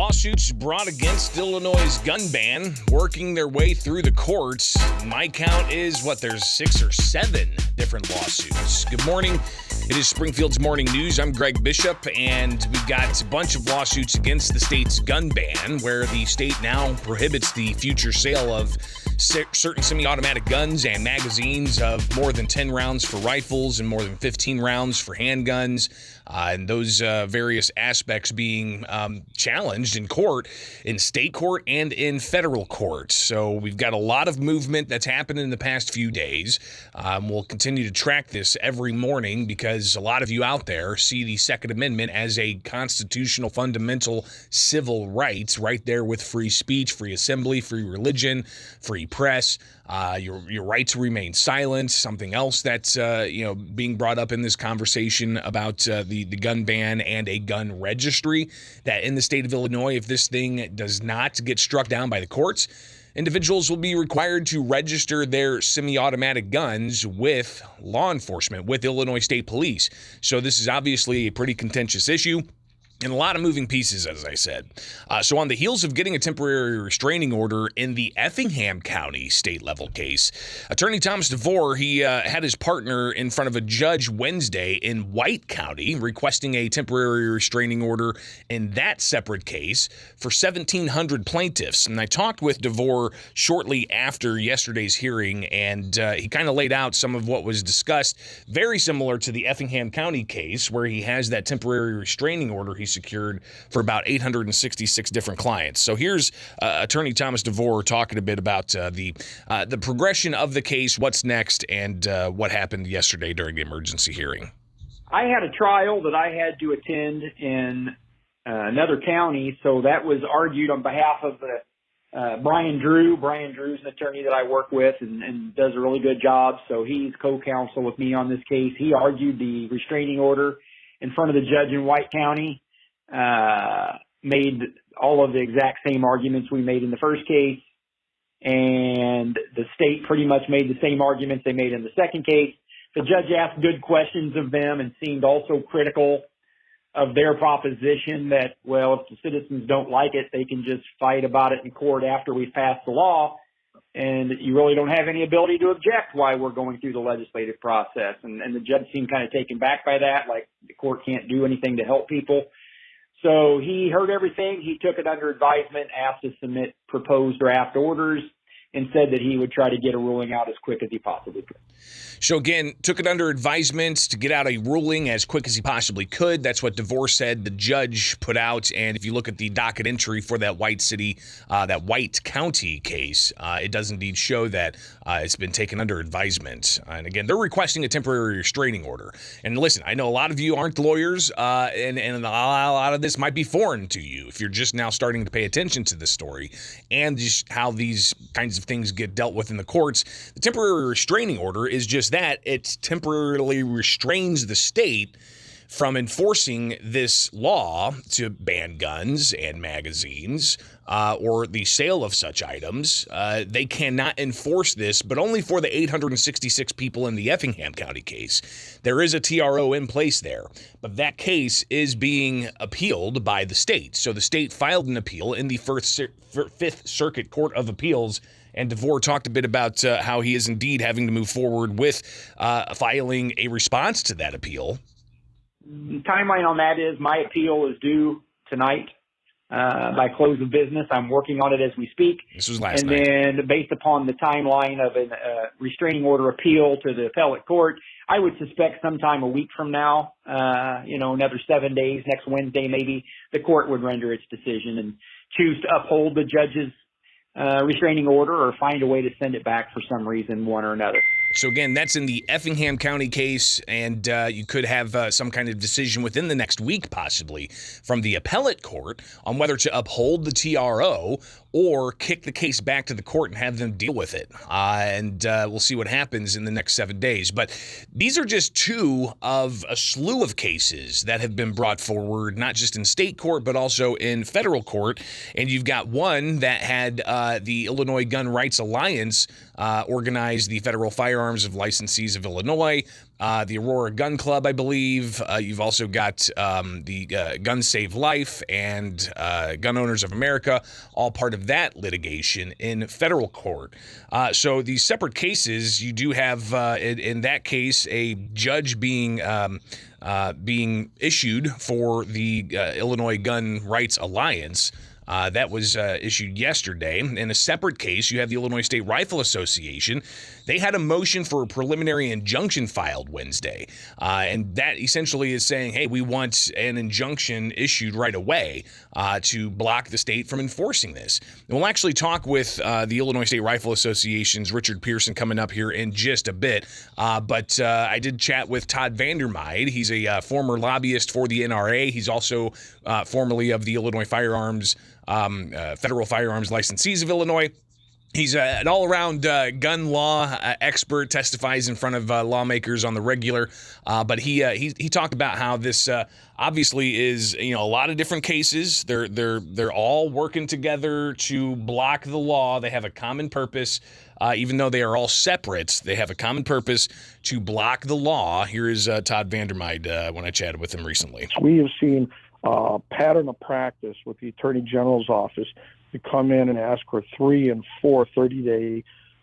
Lawsuits brought against Illinois' gun ban working their way through the courts. My count is, there's 6 or 7 different lawsuits. Good morning. It is Springfield's Morning News. I'm Greg Bishop, and we've got a bunch of lawsuits against the state's gun ban, where the state now prohibits the future sale of certain semi-automatic guns and magazines of more than 10 rounds for rifles and more than 15 rounds for handguns, and those various aspects being challenged in court, in state court and in federal court. So we've got a lot of movement that's happened in the past few days. We'll continue to track this every morning because a lot of you out there see the Second Amendment as a constitutional, fundamental civil rights, right there with free speech, free assembly, free religion, free press, your right to remain silent. Something else that's being brought up in this conversation about the gun ban and a gun registry, that in the state of Illinois, if this thing does not get struck down by the courts, individuals will be required to register their semi-automatic guns with law enforcement, with Illinois State Police. So this is obviously a pretty contentious issue. And a lot of moving pieces, as I said. So on the heels of getting a temporary restraining order in the Effingham County state-level case, Attorney Thomas DeVore, he had his partner in front of a judge Wednesday in White County requesting a temporary restraining order in that separate case for 1,700 plaintiffs. And I talked with DeVore shortly after yesterday's hearing, and he kind of laid out some of what was discussed, very similar to the Effingham County case, where he has that temporary restraining order he secured for about 866 different clients. So here's Attorney Thomas DeVore talking a bit about the progression of the case, what's next, and what happened yesterday during the emergency hearing. I had a trial that I had to attend in another county, so that was argued on behalf of Brian Drew. Brian Drew's an attorney that I work with and does a really good job, so he's co-counsel with me on this case. He argued the restraining order in front of the judge in White County. Made all of the exact same arguments we made in the first case, and the state pretty much made the same arguments they made in the second case. The judge asked good questions of them and seemed also critical of their proposition that, well, if the citizens don't like it, they can just fight about it in court after we've passed the law, and you really don't have any ability to object while we're going through the legislative process. And the judge seemed kind of taken back by that, like the court can't do anything to help people. So he heard everything. He took it under advisement, asked to submit proposed draft orders, and said that he would try to get a ruling out as quick as he possibly could. So again, took it under advisement to get out a ruling as quick as he possibly could. That's what DeVore said the judge put out. And if you look at the docket entry for that White County case, it does indeed show that it's been taken under advisement. And again, they're requesting a temporary restraining order. And listen, I know a lot of you aren't lawyers, and a lot of this might be foreign to you if you're just now starting to pay attention to this story and just how these kinds of things get dealt with in the courts. The temporary restraining order is just that. It temporarily restrains the state from enforcing this law to ban guns and magazines or the sale of such items. They cannot enforce this, but only for the 866 people in the Effingham County case. There is a TRO in place there, but that case is being appealed by the state. So the state filed an appeal in the Fifth Circuit Court of Appeals, and DeVore talked a bit about how he is indeed having to move forward with filing a response to that appeal. The timeline on that is my appeal is due tonight by close of business. I'm working on it as we speak. This was last night. And then based upon the timeline of a restraining order appeal to the appellate court, I would suspect sometime a week from now, another 7 days, next Wednesday maybe, the court would render its decision and choose to uphold the judge's restraining order or find a way to send it back for some reason, one or another. So again, that's in the Effingham County case, and you could have some kind of decision within the next week, possibly, from the appellate court on whether to uphold the TRO or kick the case back to the court and have them deal with it. And we'll see what happens in the next 7 days. But these are just two of a slew of cases that have been brought forward, not just in state court, but also in federal court. And you've got one that had the Illinois Gun Rights Alliance organized the Federal Firearms of Licensees of Illinois, the Aurora Gun Club, I believe. You've also got the Gun Save Life and Gun Owners of America, all part of that litigation in federal court. So these separate cases, you do have, in that case, a judge being issued for the Illinois Gun Rights Alliance. That was issued yesterday. In a separate case, you have the Illinois State Rifle Association. They had a motion for a preliminary injunction filed Wednesday. And that essentially is saying, hey, we want an injunction issued right away to block the state from enforcing this. And we'll actually talk with the Illinois State Rifle Association's Richard Pearson coming up here in just a bit. But I did chat with Todd Vandermeide. He's a former lobbyist for the NRA. He's also formerly of the Illinois Federal Firearms Licensees of Illinois. He's an all-around gun law expert, testifies in front of lawmakers on the regular. But he talked about how this obviously is, a lot of different cases. They're all working together to block the law. They have a common purpose. Even though they are all separate, they have a common purpose to block the law. Here is Todd Vandermeide when I chatted with him recently. We have seen a pattern of practice with the Attorney General's office to come in and ask for 3 and 4 30-day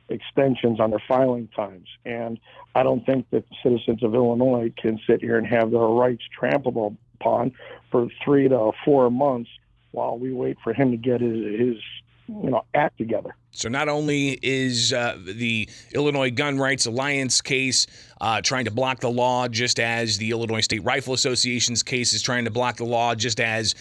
extensions on their filing times. And I don't think that citizens of Illinois can sit here and have their rights trampled upon for 3 to 4 months while we wait for him to get his act together. So not only is the Illinois Gun Rights Alliance case trying to block the law, just as the Illinois State Rifle Association's case is trying to block the law, just as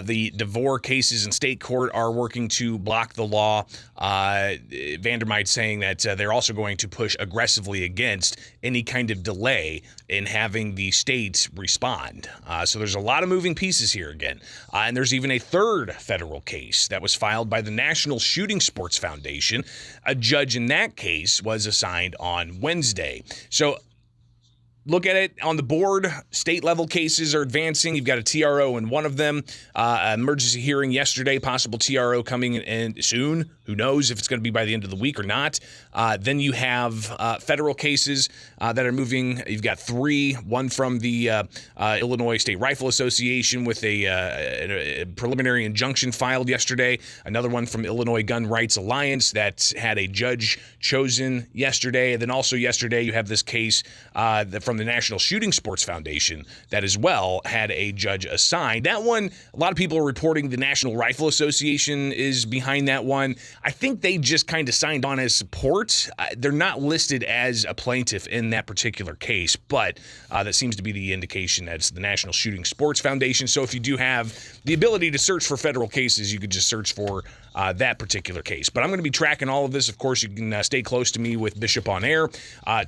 the DeVore cases in state court are working to block the law. Vandermeide saying that they're also going to push aggressively against any kind of delay in having the state respond. So there's a lot of moving pieces here again. And there's even a third federal case that was filed by the National Shooting Sports Foundation. A judge in that case was assigned on Wednesday. So look at it on the board. State level cases are advancing. You've got a TRO in one of them. Emergency hearing yesterday, possible TRO coming in soon. Who knows if it's going to be by the end of the week or not. Then you have federal cases that are moving. You've got 3, one from the Illinois State Rifle Association with a preliminary injunction filed yesterday. Another one from Illinois Gun Rights Alliance that had a judge chosen yesterday. And then also yesterday you have this case from the National Shooting Sports Foundation that as well had a judge assigned. That one, a lot of people are reporting the National Rifle Association is behind that one. I think they just kind of signed on as support. They're not listed as a plaintiff in that particular case, but that seems to be the indication that it's the National Shooting Sports Foundation. So if you do have the ability to search for federal cases, you could just search for that particular case. But I'm going to be tracking all of this. Of course, you can stay close to me with Bishop on Air.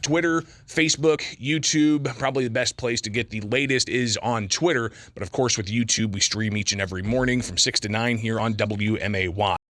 Twitter, Facebook, YouTube, probably the best place to get the latest is on Twitter. But of course, with YouTube, we stream each and every morning from 6 to 9 here on WMAY.